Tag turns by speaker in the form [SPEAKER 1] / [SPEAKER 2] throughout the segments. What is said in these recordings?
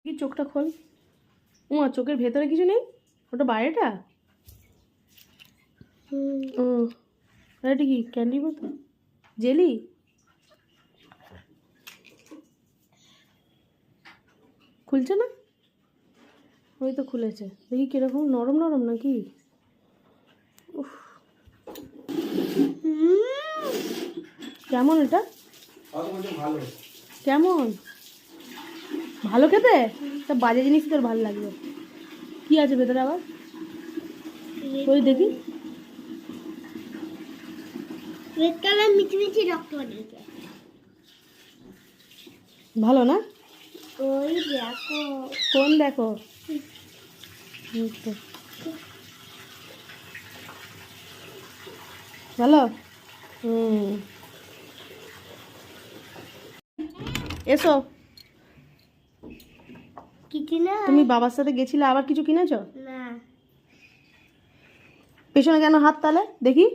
[SPEAKER 1] কি চোখটা খোল। চোখের ভেতরে কিছু নেই, ওটা বাইরেটা। ও এটা কি ক্যান্ডি মতো জেলি? খুলছে না? ওই তো খুলেছে, দেখি কিরকম নরম নরম নাকি। উফ, কেমন এটা? কেমন ভালো খেতে? তা বাজে জিনিস তোর ভালো লাগবে। কি আছে ভেতরে আবার? ওই দেখি।
[SPEAKER 2] রেড কালার মিচমিচি রক্ত দিয়েছে।
[SPEAKER 1] ভালো না?
[SPEAKER 2] ওই দেখো।
[SPEAKER 1] কোন দেখো? ভালো। এসো।
[SPEAKER 2] কি কিনা?
[SPEAKER 1] তুমি বাবার সাথে গেছিলে, আবার কিছু কিনেছো?
[SPEAKER 2] না।
[SPEAKER 1] পেছনে কেন হাত তালে দেখি?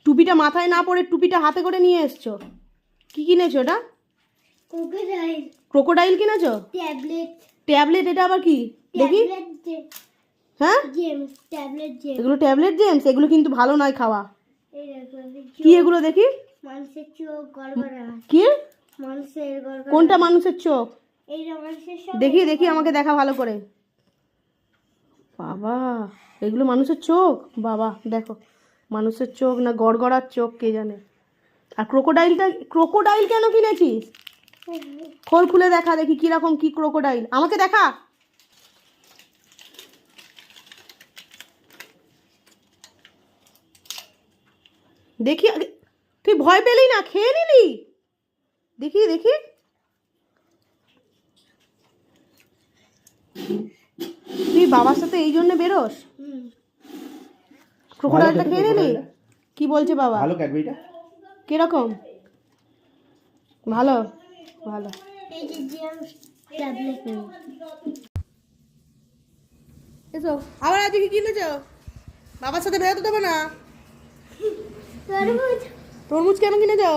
[SPEAKER 1] টুপিটা মাথায় না পরে টুপিটা হাতে করে নিয়ে এসছো। কি কিনেছো ওটা?
[SPEAKER 2] ক্রোকোডাইল।
[SPEAKER 1] ক্রোকোডাইল কিনেছো?
[SPEAKER 2] ট্যাবলেট।
[SPEAKER 1] ট্যাবলেট? এটা আবার কি দেখি? হ্যাঁ,
[SPEAKER 2] জেমস ট্যাবলেট জেমস।
[SPEAKER 1] এগুলো ট্যাবলেট জেমস, এগুলো কিন্তু ভালো নয় খাওয়া।
[SPEAKER 2] এই দেখো
[SPEAKER 1] কি এগুলো দেখি?
[SPEAKER 2] মানুষের চোখ গড়গড়া।
[SPEAKER 1] কি
[SPEAKER 2] মানুষের গড়গড়া।
[SPEAKER 1] কোনটা মানুষের চোখ?
[SPEAKER 2] এই মানুষের সব।
[SPEAKER 1] দেখি দেখি, আমাকে দেখা ভালো করে। বাবা, এগুলো মানুষের চোখ? বাবা দেখো, মানুষের চোখ না গড়গড়ার চোখ কে জানে। আর ক্রোকোডাইলটা, ক্রোকোডাইল কেন কিনেছিস? খোল, খুলে দেখা দেখি কিরকম, কি ক্রোকোডাইল আমাকে দেখা। দেখি আগে, তুই ভয় পেলি না, খেয়ে নিলি? দেখি দেখি। তুই বাবার সাথে এই জন্য বেরোস? ক্রোকোডাইলটা খেয়ে নিলি? কি বলছে বাবা?
[SPEAKER 3] ভালো ক্যাডবেরিটা
[SPEAKER 1] কিরকম? ভালো ভালো।
[SPEAKER 2] এই যে জেমস ট্যাবলেট।
[SPEAKER 1] এসো। আবার আজকে কি কিনেছো? বাবার সাথে বেরোতে দেবো না।
[SPEAKER 2] তরমুজ।
[SPEAKER 1] তরমুজ কেন কিনেছো?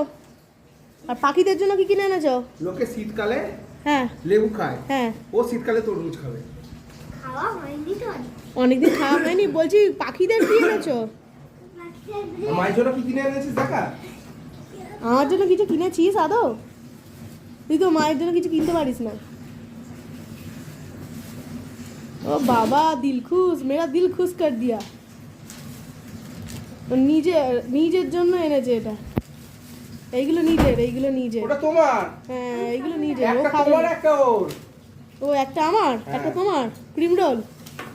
[SPEAKER 1] আর পাখিদের জন্য কি কিনে এনেছো?
[SPEAKER 3] লোকে শীতকালে
[SPEAKER 1] হ্যাঁ
[SPEAKER 3] লেবু খায়,
[SPEAKER 1] হ্যাঁ,
[SPEAKER 3] ও শীতকালে তরমুজ খাবে।
[SPEAKER 2] খাওয়া হয়নি তো।
[SPEAKER 1] অনেকদিন খাওয়া হয়নি। বলছি পাখিদের কি এনেছো?
[SPEAKER 3] আর মায়ের জন্য কি কিনে এনেছিস দেখা?
[SPEAKER 1] আমার জন্য কিছু কিনেছিস আদৌ? তুই তো মায়ের জন্য কিছু কিনতে পারিস না। ও বাবা, দিল খুশ, মেরা দিল খুশ কর দিয়া। ও নিজের জন্য এনেছে এটা। এইগুলো নিজের, এইগুলো নিজের।
[SPEAKER 3] ওটা তোমার।
[SPEAKER 1] হ্যাঁ এইগুলো নিজের। ও
[SPEAKER 3] একটা
[SPEAKER 1] খাবে
[SPEAKER 3] তোমার
[SPEAKER 1] না।
[SPEAKER 3] একটা ওর।
[SPEAKER 1] ও একটা আমার, একটা তোমার। ক্রিম রোল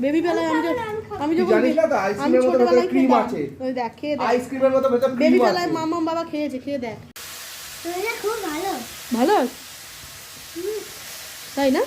[SPEAKER 1] বেবি বেলায় আমি
[SPEAKER 3] তুই
[SPEAKER 1] যখন
[SPEAKER 3] জানিস না তো আইসক্রিমের মধ্যে ভেতরে ক্রিম আছে।
[SPEAKER 1] ওই দেখ, খেয়ে দেখ।
[SPEAKER 3] আইসক্রিমের মধ্যে ভেতরে ক্রিম
[SPEAKER 1] বেবি
[SPEAKER 3] আছে।
[SPEAKER 1] বেলায় মাম্মাম বাবা খেয়েছে, খেয়ে দেখ।
[SPEAKER 2] তো এটা খুব ভালো।
[SPEAKER 1] ভালো তাই না?